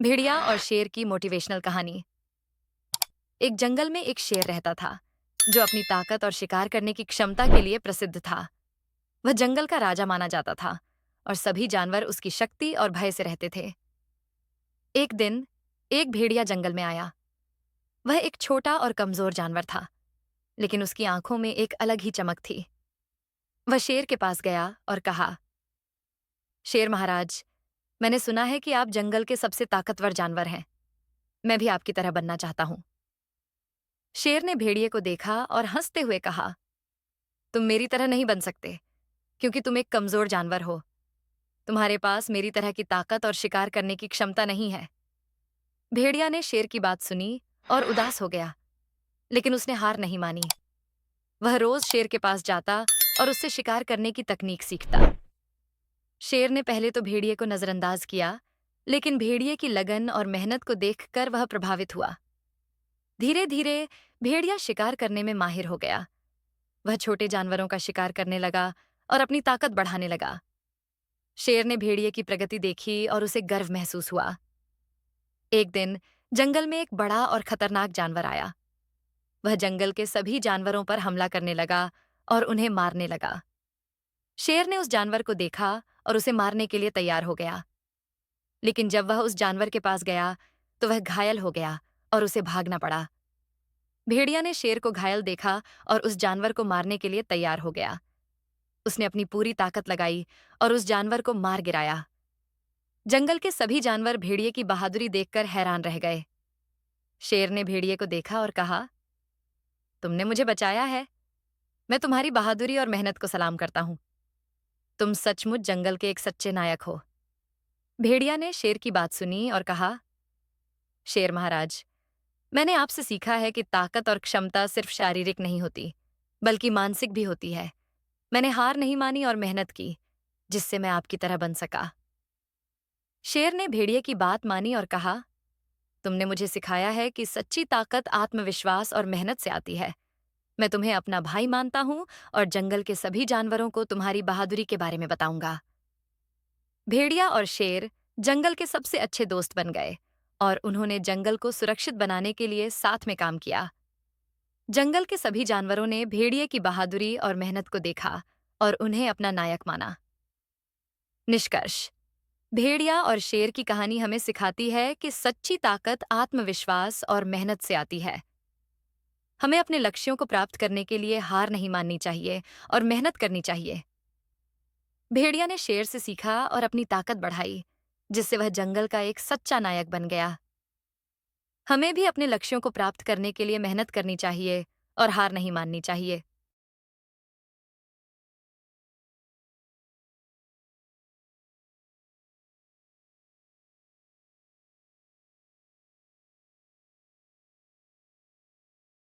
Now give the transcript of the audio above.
भेड़िया और शेर की मोटिवेशनल कहानी। एक जंगल में एक शेर रहता था जो अपनी ताकत और शिकार करने की क्षमता के लिए प्रसिद्ध था। वह जंगल का राजा माना जाता था और सभी जानवर उसकी शक्ति और भय से रहते थे। एक दिन एक भेड़िया जंगल में आया। वह एक छोटा और कमजोर जानवर था, लेकिन उसकी आंखों में एक अलग ही चमक थी। वह शेर के पास गया और कहा, शेर महाराज, मैंने सुना है कि आप जंगल के सबसे ताकतवर जानवर हैं। मैं भी आपकी तरह बनना चाहता हूं। शेर ने भेड़िए को देखा और हंसते हुए कहा, तुम मेरी तरह नहीं बन सकते, क्योंकि तुम एक कमजोर जानवर हो। तुम्हारे पास मेरी तरह की ताकत और शिकार करने की क्षमता नहीं है। भेड़िया ने शेर की बात सुनी और उदास हो गया, लेकिन उसने हार नहीं मानी। वह रोज शेर के पास जाता और उससे शिकार करने की तकनीक सीखता। शेर ने पहले तो भेड़िए को नजरअंदाज किया, लेकिन भेड़िए की लगन और मेहनत को देखकर वह प्रभावित हुआ। धीरे धीरे भेड़िया शिकार करने में माहिर हो गया। वह छोटे जानवरों का शिकार करने लगा और अपनी ताकत बढ़ाने लगा। शेर ने भेड़िए की प्रगति देखी और उसे गर्व महसूस हुआ। एक दिन जंगल में एक बड़ा और खतरनाक जानवर आया। वह जंगल के सभी जानवरों पर हमला करने लगा और उन्हें मारने लगा। शेर ने उस जानवर को देखा और उसे मारने के लिए तैयार हो गया, लेकिन जब वह उस जानवर के पास गया तो वह घायल हो गया और उसे भागना पड़ा। भेड़िया ने शेर को घायल देखा और उस जानवर को मारने के लिए तैयार हो गया। उसने अपनी पूरी ताकत लगाई और उस जानवर को मार गिराया। जंगल के सभी जानवर भेड़िए की बहादुरी देखकर हैरान रह गए। शेर ने भेड़िए को देखा और कहा, तुमने मुझे बचाया है। मैं तुम्हारी बहादुरी और मेहनत को सलाम करता हूं। तुम सचमुच जंगल के एक सच्चे नायक हो। भेड़िया ने शेर की बात सुनी और कहा, शेर महाराज, मैंने आपसे सीखा है कि ताकत और क्षमता सिर्फ शारीरिक नहीं होती, बल्कि मानसिक भी होती है। मैंने हार नहीं मानी और मेहनत की, जिससे मैं आपकी तरह बन सका। शेर ने भेड़िए की बात मानी और कहा, तुमने मुझे सिखाया है कि सच्ची ताकत आत्मविश्वास और मेहनत से आती है। मैं तुम्हें अपना भाई मानता हूं और जंगल के सभी जानवरों को तुम्हारी बहादुरी के बारे में बताऊंगा। भेड़िया और शेर जंगल के सबसे अच्छे दोस्त बन गए और उन्होंने जंगल को सुरक्षित बनाने के लिए साथ में काम किया। जंगल के सभी जानवरों ने भेड़िए की बहादुरी और मेहनत को देखा और उन्हें अपना नायक माना। निष्कर्ष। भेड़िया और शेर की कहानी हमें सिखाती है कि सच्ची ताकत आत्मविश्वास और मेहनत से आती है। हमें अपने लक्ष्यों को प्राप्त करने के लिए हार नहीं माननी चाहिए और मेहनत करनी चाहिए। भेड़िया ने शेर से सीखा और अपनी ताकत बढ़ाई, जिससे वह जंगल का एक सच्चा नायक बन गया। हमें भी अपने लक्ष्यों को प्राप्त करने के लिए मेहनत करनी चाहिए और हार नहीं माननी चाहिए।